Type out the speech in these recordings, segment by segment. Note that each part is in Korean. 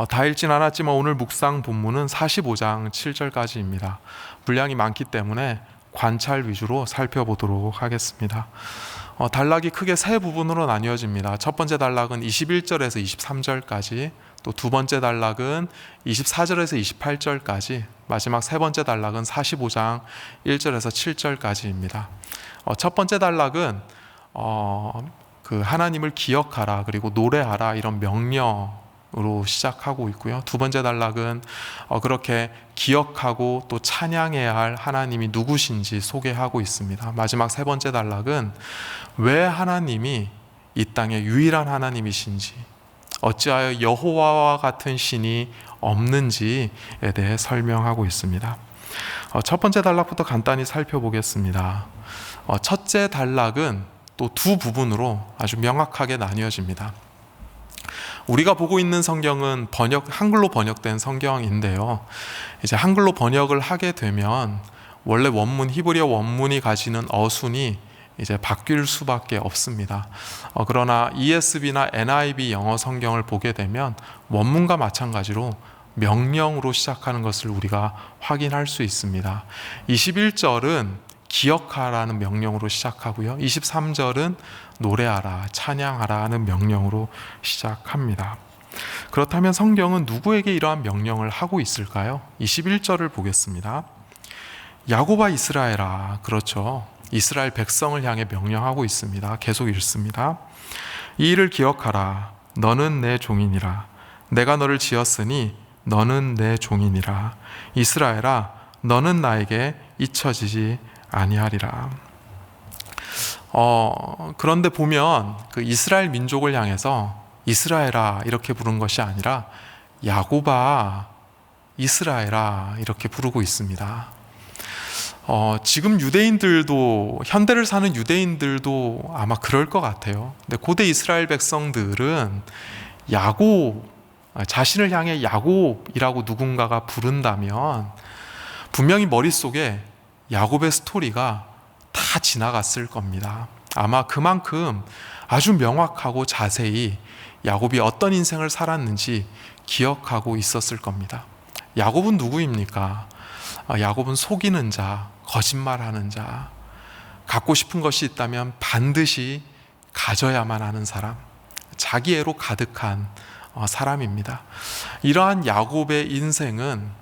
다 읽진 않았지만 오늘 묵상 본문은 45장 7절까지입니다. 분량이 많기 때문에 관찰 위주로 살펴보도록 하겠습니다. 단락이 크게 세 부분으로 나뉘어집니다. 첫 번째 단락은 21절에서 23절까지, 또 두 번째 단락은 24절에서 28절까지, 마지막 세 번째 단락은 45장 1절에서 7절까지입니다. 첫 번째 단락은 그 하나님을 기억하라, 그리고 노래하라, 이런 명령으로 시작하고 있고요. 두 번째 단락은 그렇게 기억하고 또 찬양해야 할 하나님이 누구신지 소개하고 있습니다. 마지막 세 번째 단락은 왜 하나님이 이 땅의 유일한 하나님이신지, 어찌하여 여호와와 같은 신이 없는지에 대해 설명하고 있습니다. 첫 번째 단락부터 간단히 살펴보겠습니다. 첫째 단락은 또 두 부분으로 아주 명확하게 나뉘어집니다. 우리가 보고 있는 성경은 한글로 번역된 성경인데요. 이제 한글로 번역을 하게 되면 원래 원문, 히브리어 원문이 가지는 어순이 이제 바뀔 수밖에 없습니다. 그러나 ESV나 NIV 영어 성경을 보게 되면 원문과 마찬가지로 명령으로 시작하는 것을 우리가 확인할 수 있습니다. 21절은 기억하라는 명령으로 시작하고요. 23절은 노래하라, 찬양하라는 명령으로 시작합니다. 그렇다면 성경은 누구에게 이러한 명령을 하고 있을까요? 21절을 보겠습니다. 야곱아 이스라엘아, 그렇죠. 이스라엘 백성을 향해 명령하고 있습니다. 계속 읽습니다. 이 일을 기억하라. 너는 내 종이니라. 내가 너를 지었으니 너는 내 종이니라. 이스라엘아, 너는 나에게 잊혀지지 아니하리라. 그런데 보면 그 이스라엘 민족을 향해서 이스라엘아 이렇게 부른 것이 아니라 야곱아 이스라엘아 이렇게 부르고 있습니다. 지금 유대인들도, 현대를 사는 유대인들도 아마 그럴 것 같아요. 근데 고대 이스라엘 백성들은 야곱, 자신을 향해 야곱이라고 누군가가 부른다면 분명히 머릿속에 야곱의 스토리가 다 지나갔을 겁니다. 아마 그만큼 아주 명확하고 자세히 야곱이 어떤 인생을 살았는지 기억하고 있었을 겁니다. 야곱은 누구입니까? 야곱은 속이는 자, 거짓말하는 자, 갖고 싶은 것이 있다면 반드시 가져야만 하는 사람, 자기애로 가득한 사람입니다. 이러한 야곱의 인생은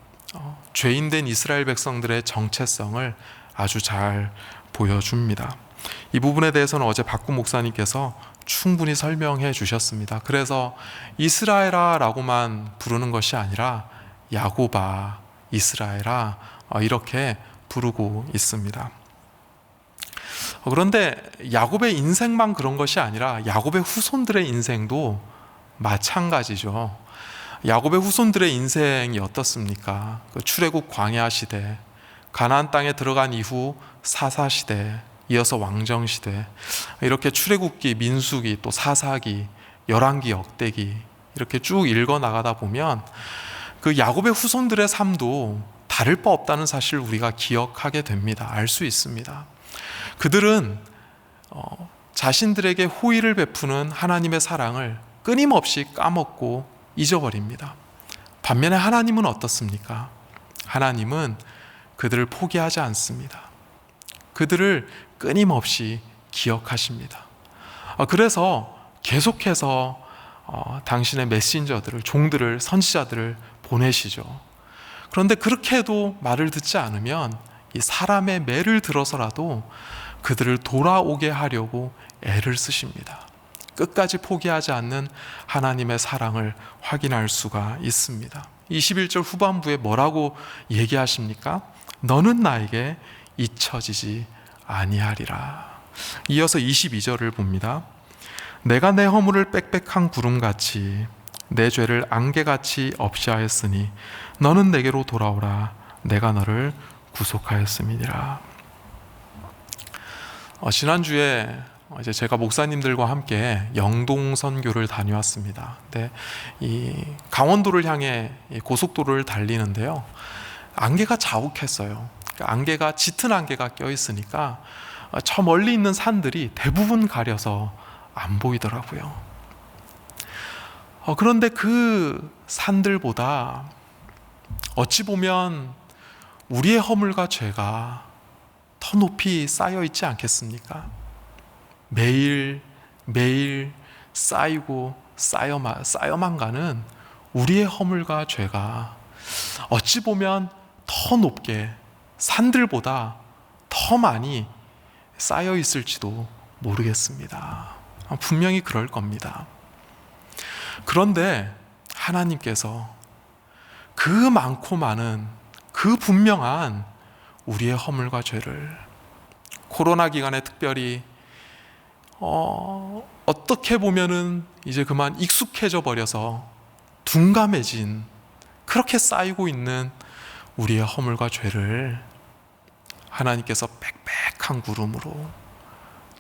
죄인된 이스라엘 백성들의 정체성을 아주 잘 보여줍니다. 이 부분에 대해서는 어제 박구 목사님께서 충분히 설명해 주셨습니다. 그래서 이스라엘아 라고만 부르는 것이 아니라 야곱아, 이스라엘아 이렇게 부르고 있습니다. 그런데 야곱의 인생만 그런 것이 아니라 야곱의 후손들의 인생도 마찬가지죠. 야곱의 후손들의 인생이 어떻습니까? 그 출애굽 광야 시대, 가나안 땅에 들어간 이후 사사 시대, 이어서 왕정 시대, 이렇게 출애굽기, 민수기, 또 사사기, 열왕기, 역대기 이렇게 쭉 읽어 나가다 보면 그 야곱의 후손들의 삶도 다를 바 없다는 사실을 우리가 기억하게 됩니다. 알 수 있습니다. 그들은 자신들에게 호의를 베푸는 하나님의 사랑을 끊임없이 까먹고 잊어버립니다. 반면에 하나님은 어떻습니까? 하나님은 그들을 포기하지 않습니다. 그들을 끊임없이 기억하십니다. 그래서 계속해서 당신의 메신저들을, 종들을, 선지자들을 보내시죠. 그런데 그렇게 해도 말을 듣지 않으면 이 사람의 매를 들어서라도 그들을 돌아오게 하려고 애를 쓰십니다. 끝까지 포기하지 않는 하나님의 사랑을 확인할 수가 있습니다. 21절 후반부에 뭐라고 얘기하십니까? 너는 나에게 잊혀지지 아니하리라. 이어서 22절을 봅니다. 내가 내 허물을 빽빽한 구름같이 내 죄를 안개같이 없이 하였으니 너는 내게로 돌아오라. 내가 너를 구속하였음이니라. 지난주에 이제 제가 목사님들과 함께 영동 선교를 다녀왔습니다. 근데 이 강원도를 향해 고속도로를 달리는데요, 안개가 자욱했어요. 안개가, 짙은 안개가 껴 있으니까 저 멀리 있는 산들이 대부분 가려서 안 보이더라고요. 그런데 그 산들보다 어찌 보면 우리의 허물과 죄가 더 높이 쌓여 있지 않겠습니까? 매일 매일 쌓이고 쌓여만 가는 우리의 허물과 죄가 어찌 보면 더 높게 산들보다 더 많이 쌓여 있을지도 모르겠습니다. 분명히 그럴 겁니다. 그런데 하나님께서 그 많고 많은 그 분명한 우리의 허물과 죄를 코로나 기간에 특별히 어떻게 보면은 이제 그만 익숙해져 버려서 둔감해진 그렇게 쌓이고 있는 우리의 허물과 죄를 하나님께서 빽빽한 구름으로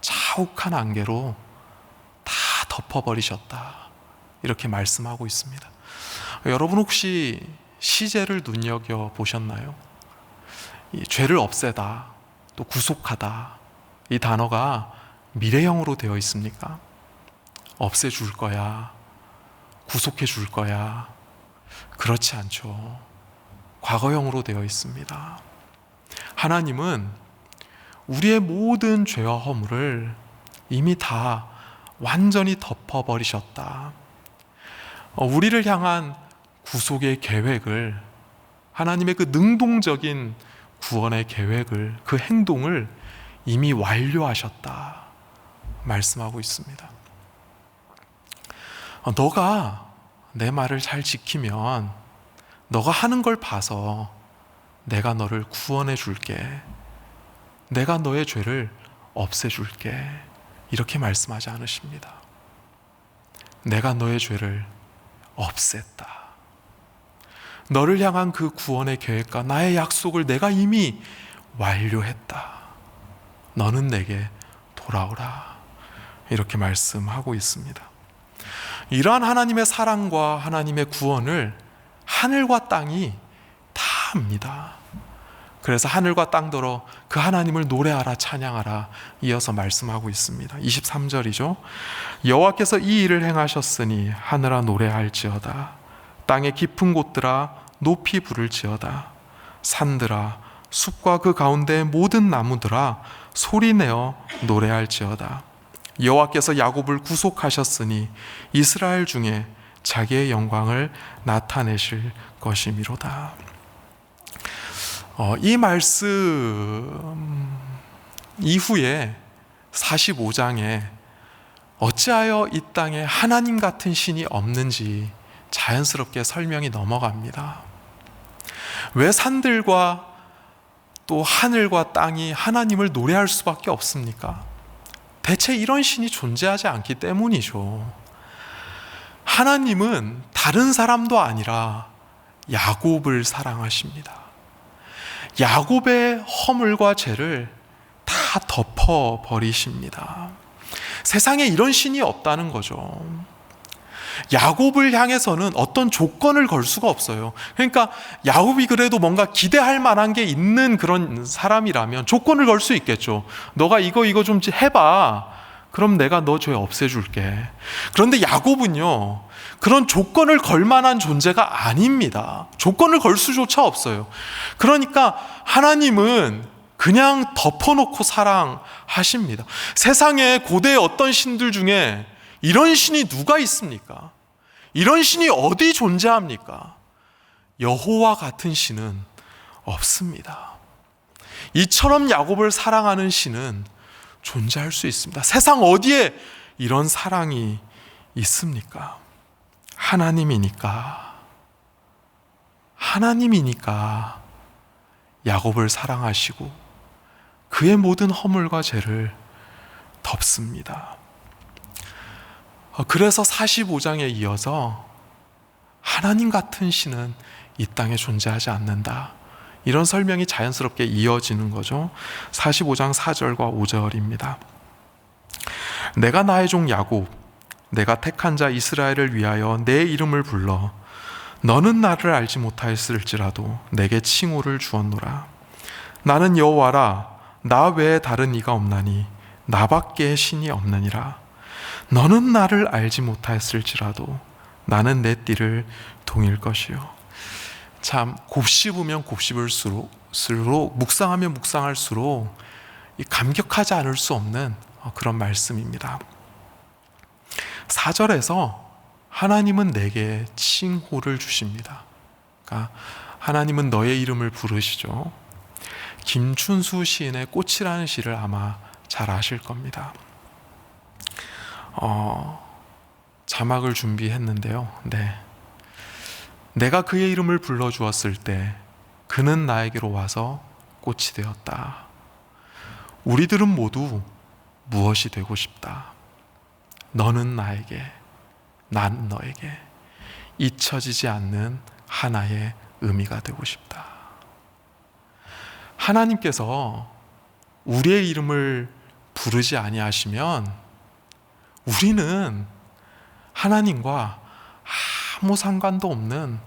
자욱한 안개로 다 덮어버리셨다, 이렇게 말씀하고 있습니다. 여러분 혹시 시제를 눈여겨보셨나요? 이 죄를 없애다, 또 구속하다, 이 단어가 미래형으로 되어 있습니까? 없애줄 거야, 구속해줄 거야. 그렇지 않죠. 과거형으로 되어 있습니다. 하나님은 우리의 모든 죄와 허물을 이미 다 완전히 덮어버리셨다. 우리를 향한 구속의 계획을, 하나님의 그 능동적인 구원의 계획을, 그 행동을 이미 완료하셨다 말씀하고 있습니다. 너가 내 말을 잘 지키면 너가 하는 걸 봐서 내가 너를 구원해 줄게, 내가 너의 죄를 없애줄게, 이렇게 말씀하지 않으십니다. 내가 너의 죄를 없앴다. 너를 향한 그 구원의 계획과 나의 약속을 내가 이미 완료했다. 너는 내게 돌아오라, 이렇게 말씀하고 있습니다. 이러한 하나님의 사랑과 하나님의 구원을 하늘과 땅이 다 압니다. 그래서 하늘과 땅더러 그 하나님을 노래하라 찬양하라 이어서 말씀하고 있습니다. 23절이죠. 여호와께서 이 일을 행하셨으니 하늘아 노래할지어다. 땅의 깊은 곳들아 높이 부를지어다. 산들아 숲과 그 가운데 모든 나무들아 소리내어 노래할지어다. 여호와께서 야곱을 구속하셨으니 이스라엘 중에 자기의 영광을 나타내실 것이미로다. 이 말씀 이후에 45장에 어찌하여 이 땅에 하나님 같은 신이 없는지 자연스럽게 설명이 넘어갑니다. 왜 산들과 또 하늘과 땅이 하나님을 노래할 수밖에 없습니까? 대체 이런 신이 존재하지 않기 때문이죠. 하나님은 다른 사람도 아니라 야곱을 사랑하십니다. 야곱의 허물과 죄를 다 덮어버리십니다. 세상에 이런 신이 없다는 거죠. 야곱을 향해서는 어떤 조건을 걸 수가 없어요. 그러니까 야곱이 그래도 뭔가 기대할 만한 게 있는 그런 사람이라면 조건을 걸 수 있겠죠. 너가 이거 좀 해봐. 그럼 내가 너 죄 없애줄게. 그런데 야곱은요, 그런 조건을 걸 만한 존재가 아닙니다. 조건을 걸 수조차 없어요. 그러니까 하나님은 그냥 덮어놓고 사랑하십니다. 세상에 고대의 어떤 신들 중에 이런 신이 누가 있습니까? 이런 신이 어디 존재합니까? 여호와 같은 신은 없습니다. 이처럼 야곱을 사랑하는 신은 존재할 수 있습니다. 세상 어디에 이런 사랑이 있습니까? 하나님이니까 야곱을 사랑하시고 그의 모든 허물과 죄를 덮습니다. 그래서 45장에 이어서 하나님 같은 신은 이 땅에 존재하지 않는다, 이런 설명이 자연스럽게 이어지는 거죠. 45장 4절과 5절입니다. 내가 나의 종 야곱, 내가 택한 자 이스라엘을 위하여 내 이름을 불러 너는 나를 알지 못하였을지라도 내게 칭호를 주었노라. 나는 여호와라, 나 외에 다른 이가 없나니 나밖에 신이 없느니라. 너는 나를 알지 못하였을지라도 나는 내 띠를 동일 것이요. 참 곱씹으면 곱씹을수록 묵상하면 묵상할수록 감격하지 않을 수 없는 그런 말씀입니다. 4절에서 하나님은 내게 칭호를 주십니다. 그러니까 하나님은 너의 이름을 부르시죠. 김춘수 시인의 꽃이라는 시를 아마 잘 아실 겁니다. 자막을 준비했는데요. 네. 내가 그의 이름을 불러주었을 때 그는 나에게로 와서 꽃이 되었다. 우리들은 모두 무엇이 되고 싶다. 너는 나에게, 난 너에게 잊혀지지 않는 하나의 의미가 되고 싶다. 하나님께서 우리의 이름을 부르지 아니하시면 우리는 하나님과 아무 상관도 없는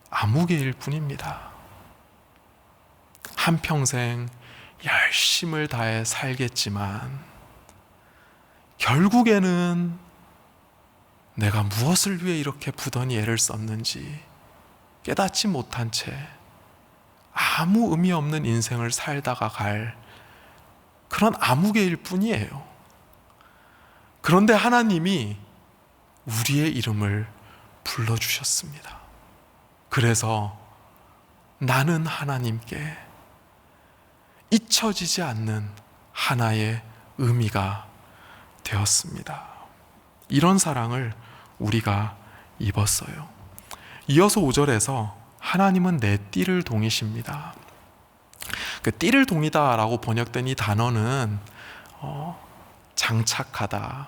아무개일 뿐입니다. 한평생 열심을 다해 살겠지만 결국에는 내가 무엇을 위해 이렇게 부단히 애를 썼는지 깨닫지 못한 채 아무 의미 없는 인생을 살다가 갈 그런 아무개일 뿐이에요. 그런데 하나님이 우리의 이름을 불러주셨습니다. 그래서 나는 하나님께 잊혀지지 않는 하나의 의미가 되었습니다. 이런 사랑을 우리가 입었어요. 이어서 5절에서 하나님은 내 띠를 동이십니다. 그 띠를 동이다라고 번역된 이 단어는 장착하다,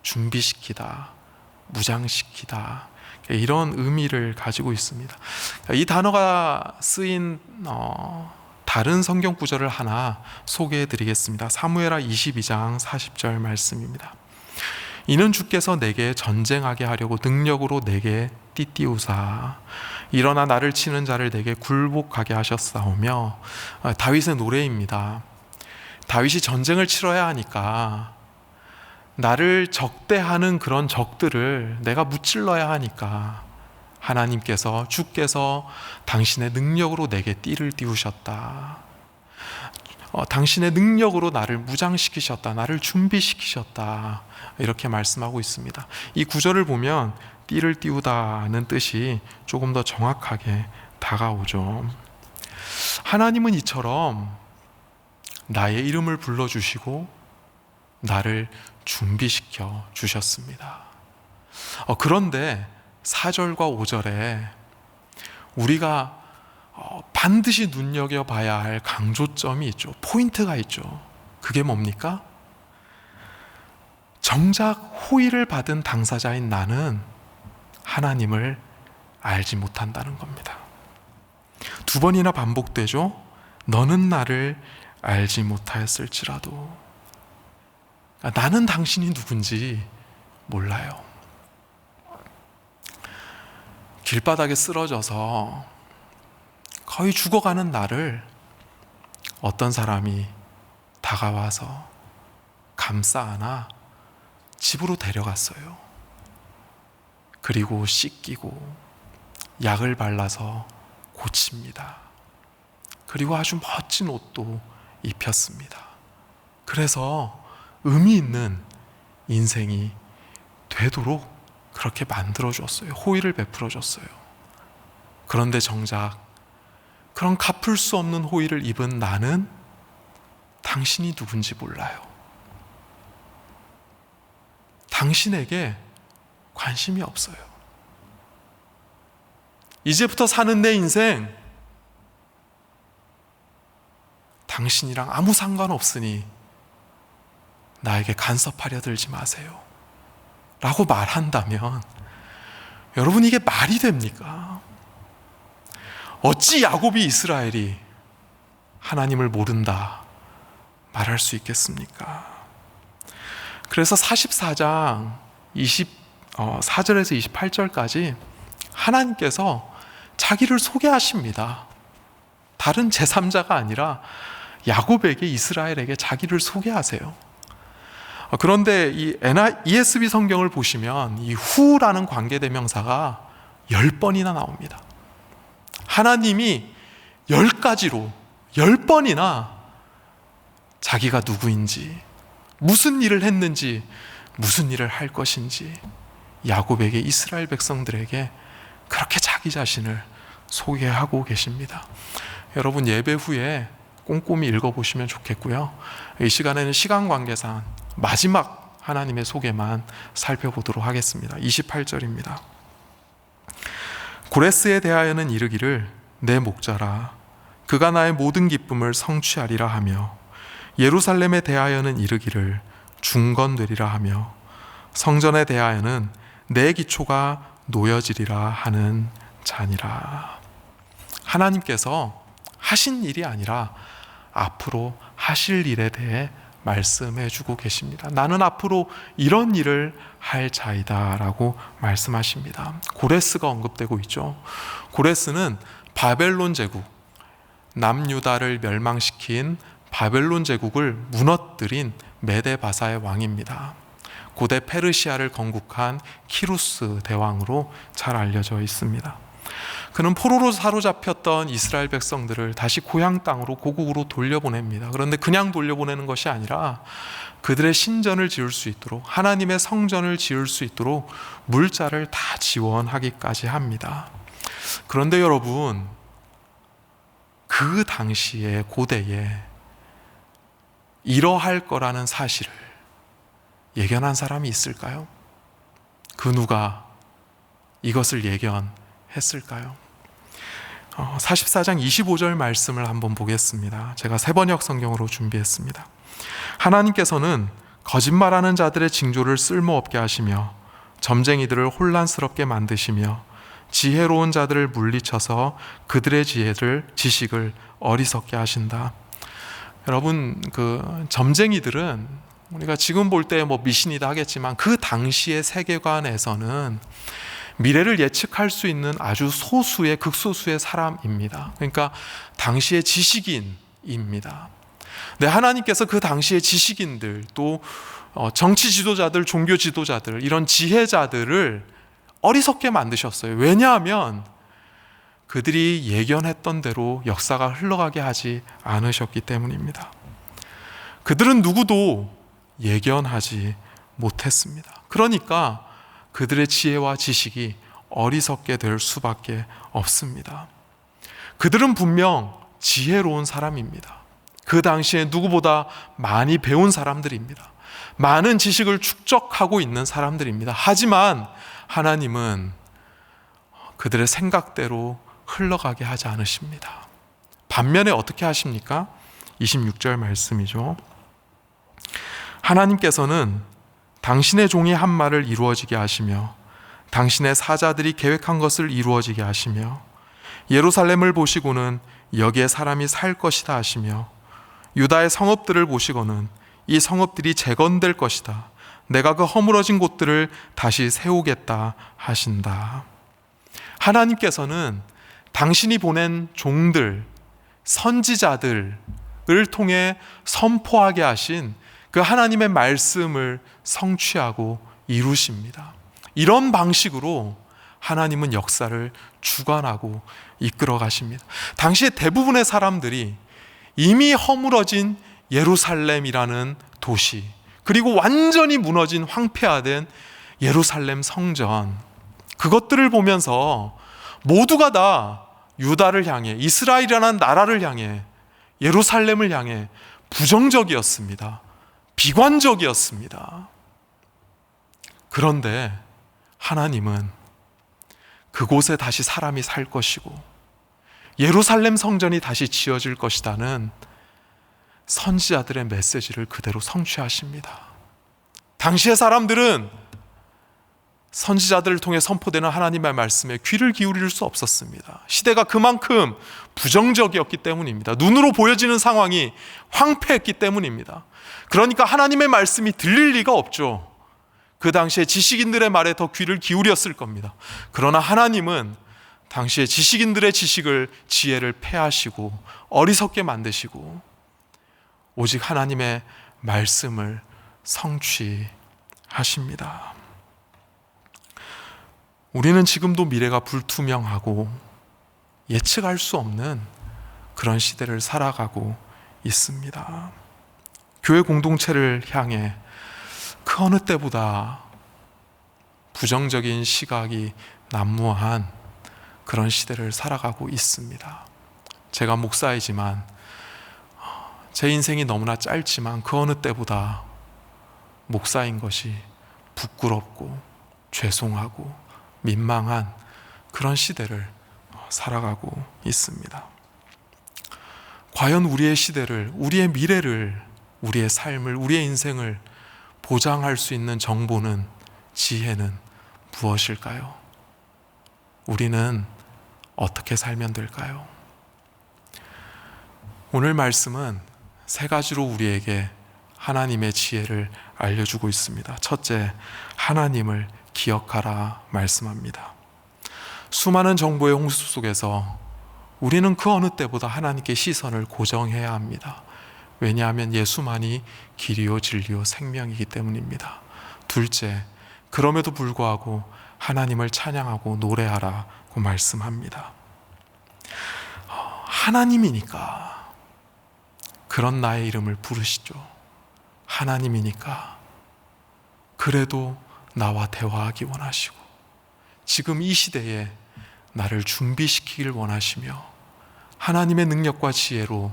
준비시키다, 무장시키다 이런 의미를 가지고 있습니다. 이 단어가 쓰인 다른 성경 구절을 하나 소개해 드리겠습니다. 사무엘하 22장 40절 말씀입니다. 이는 주께서 내게 전쟁하게 하려고 능력으로 내게 띠띠우사 일어나 나를 치는 자를 내게 굴복하게 하셨사오며, 다윗의 노래입니다. 다윗이 전쟁을 치러야 하니까, 나를 적대하는 그런 적들을 내가 무찔러야 하니까 하나님께서, 주께서 당신의 능력으로 내게 띠를 띠우셨다. 당신의 능력으로 나를 무장시키셨다. 나를 준비시키셨다. 이렇게 말씀하고 있습니다. 이 구절을 보면 띠를 띠우다는 뜻이 조금 더 정확하게 다가오죠. 하나님은 이처럼 나의 이름을 불러주시고 나를 준비시켜 주셨습니다. 그런데 4절과 5절에 우리가 반드시 눈여겨봐야 할 강조점이 있죠. 포인트가 있죠. 그게 뭡니까? 정작 호의를 받은 당사자인 나는 하나님을 알지 못한다는 겁니다. 두 번이나 반복되죠. 너는 나를 알지 못하였을지라도, 나는 당신이 누군지 몰라요. 길바닥에 쓰러져서 거의 죽어가는 나를 어떤 사람이 다가와서 감싸 안아 집으로 데려갔어요. 그리고 씻기고 약을 발라서 고칩니다. 그리고 아주 멋진 옷도 입혔습니다. 그래서 의미 있는 인생이 되도록 그렇게 만들어줬어요. 호의를 베풀어줬어요. 그런데 정작 그런 갚을 수 없는 호의를 입은 나는 당신이 누군지 몰라요. 당신에게 관심이 없어요. 이제부터 사는 내 인생 당신이랑 아무 상관없으니 나에게 간섭하려 들지 마세요 라고 말한다면, 여러분, 이게 말이 됩니까? 어찌 야곱이 이스라엘이 하나님을 모른다 말할 수 있겠습니까? 그래서 44장 24절에서 28절까지 하나님께서 자기를 소개하십니다. 다른 제3자가 아니라 야곱에게, 이스라엘에게 자기를 소개하세요. 그런데 이 ESV 성경을 보시면 이 후라는 관계대명사가 10번이나 나옵니다. 하나님이 10가지로 10번이나 자기가 누구인지, 무슨 일을 했는지, 무슨 일을 할 것인지 야곱에게, 이스라엘 백성들에게 그렇게 자기 자신을 소개하고 계십니다. 여러분, 예배 후에 꼼꼼히 읽어보시면 좋겠고요. 이 시간에는 시간 관계상 마지막 하나님의 소개만 살펴보도록 하겠습니다. 28절입니다. 고레스에 대하여는 이르기를 내 목자라 그가 나의 모든 기쁨을 성취하리라 하며, 예루살렘에 대하여는 이르기를 중건되리라 하며, 성전에 대하여는 내 기초가 놓여지리라 하는 자니라. 하나님께서 하신 일이 아니라 앞으로 하실 일에 대해 말씀해 주고 계십니다. 나는 앞으로 이런 일을 할 자이다 라고 말씀하십니다. 고레스가 언급되고 있죠. 고레스는 바벨론 제국, 남유다를 멸망시킨 바벨론 제국을 무너뜨린 메데바사의 왕입니다. 고대 페르시아를 건국한 키루스 대왕으로 잘 알려져 있습니다. 그는 포로로 사로잡혔던 이스라엘 백성들을 다시 고향 땅으로, 고국으로 돌려보냅니다. 그런데 그냥 돌려보내는 것이 아니라 그들의 신전을 지을 수 있도록, 하나님의 성전을 지을 수 있도록 물자를 다 지원하기까지 합니다. 그런데 여러분, 그 당시에, 고대에 이러할 거라는 사실을 예견한 사람이 있을까요? 그 누가 이것을 예견했을까요? 44장 25절 말씀을 한번 보겠습니다. 제가 새번역 성경으로 준비했습니다. 하나님께서는 거짓말하는 자들의 징조를 쓸모없게 하시며 점쟁이들을 혼란스럽게 만드시며 지혜로운 자들을 물리쳐서 그들의 지식을 어리석게 하신다. 여러분, 그 점쟁이들은 우리가 지금 볼 때 뭐 미신이다 하겠지만 그 당시의 세계관에서는 미래를 예측할 수 있는 아주 소수의, 극소수의 사람입니다. 그러니까 당시의 지식인입니다. 네, 하나님께서 그 당시의 지식인들, 또 정치 지도자들, 종교 지도자들, 이런 지혜자들을 어리석게 만드셨어요. 왜냐하면 그들이 예견했던 대로 역사가 흘러가게 하지 않으셨기 때문입니다. 그들은 누구도 예견하지 못했습니다. 그러니까 그들의 지혜와 지식이 어리석게 될 수밖에 없습니다. 그들은 분명 지혜로운 사람입니다. 그 당시에 누구보다 많이 배운 사람들입니다. 많은 지식을 축적하고 있는 사람들입니다. 하지만 하나님은 그들의 생각대로 흘러가게 하지 않으십니다. 반면에 어떻게 하십니까? 26절 말씀이죠. 하나님께서는 당신의 종이 한 말을 이루어지게 하시며 당신의 사자들이 계획한 것을 이루어지게 하시며 예루살렘을 보시고는 여기에 사람이 살 것이다 하시며 유다의 성읍들을 보시고는 이 성읍들이 재건될 것이다. 내가 그 허물어진 곳들을 다시 세우겠다 하신다. 하나님께서는 당신이 보낸 종들, 선지자들을 통해 선포하게 하신 그 하나님의 말씀을 성취하고 이루십니다. 이런 방식으로 하나님은 역사를 주관하고 이끌어 가십니다. 당시에 대부분의 사람들이 이미 허물어진 예루살렘이라는 도시, 그리고 완전히 무너진 황폐화된 예루살렘 성전, 그것들을 보면서 모두가 다 유다를 향해, 이스라엘이라는 나라를 향해, 예루살렘을 향해 부정적이었습니다. 비관적이었습니다. 그런데 하나님은 그곳에 다시 사람이 살 것이고 예루살렘 성전이 다시 지어질 것이라는 선지자들의 메시지를 그대로 성취하십니다. 당시의 사람들은 선지자들을 통해 선포되는 하나님의 말씀에 귀를 기울일 수 없었습니다. 시대가 그만큼 부정적이었기 때문입니다. 눈으로 보여지는 상황이 황폐했기 때문입니다. 그러니까 하나님의 말씀이 들릴 리가 없죠. 그 당시에 지식인들의 말에 더 귀를 기울였을 겁니다. 그러나 하나님은 당시에 지식인들의 지혜를 폐하시고 어리석게 만드시고 오직 하나님의 말씀을 성취하십니다. 우리는 지금도 미래가 불투명하고 예측할 수 없는 그런 시대를 살아가고 있습니다. 교회 공동체를 향해 그 어느 때보다 부정적인 시각이 난무한 그런 시대를 살아가고 있습니다. 제가 목사이지만 제 인생이 너무나 짧지만 그 어느 때보다 목사인 것이 부끄럽고 죄송하고 민망한 그런 시대를 살아가고 있습니다. 과연 우리의 시대를, 우리의 미래를, 우리의 삶을, 우리의 인생을 보장할 수 있는 정보는, 지혜는 무엇일까요? 우리는 어떻게 살면 될까요? 오늘 말씀은 세 가지로 우리에게 하나님의 지혜를 알려주고 있습니다. 첫째, 하나님을 기억하라 말씀합니다. 수많은 정보의 홍수 속에서 우리는 그 어느 때보다 하나님께 시선을 고정해야 합니다. 왜냐하면 예수만이 길이요 진리요 생명이기 때문입니다. 둘째, 그럼에도 불구하고 하나님을 찬양하고 노래하라고 말씀합니다. 하나님이니까 그런 나의 이름을 부르시죠. 하나님이니까 그래도 나와 대화하기 원하시고 지금 이 시대에 나를 준비시키길 원하시며 하나님의 능력과 지혜로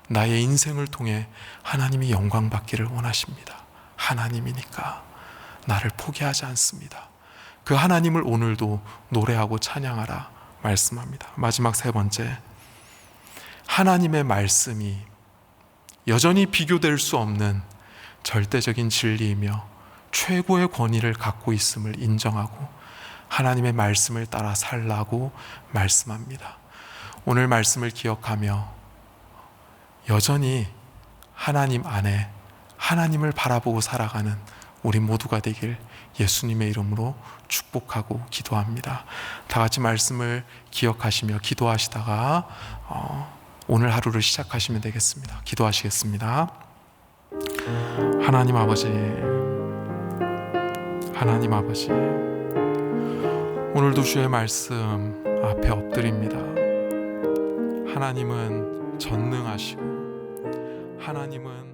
나의 인생을 통해 하나님이 영광 받기를 원하십니다. 하나님이니까 나를 포기하지 않습니다. 그 하나님을 오늘도 노래하고 찬양하라 말씀합니다. 마지막 세 번째, 하나님의 말씀이 여전히 비교될 수 없는 절대적인 진리이며 최고의 권위를 갖고 있음을 인정하고 하나님의 말씀을 따라 살라고 말씀합니다. 오늘 말씀을 기억하며 여전히 하나님 안에 하나님을 바라보고 살아가는 우리 모두가 되길 예수님의 이름으로 축복하고 기도합니다. 다 같이 말씀을 기억하시며 기도하시다가 오늘 하루를 시작하시면 되겠습니다. 기도하시겠습니다. 하나님 아버지, 하나님 아버지, 오늘도 주의 말씀 앞에 엎드립니다. 하나님은 전능하시고 하나님은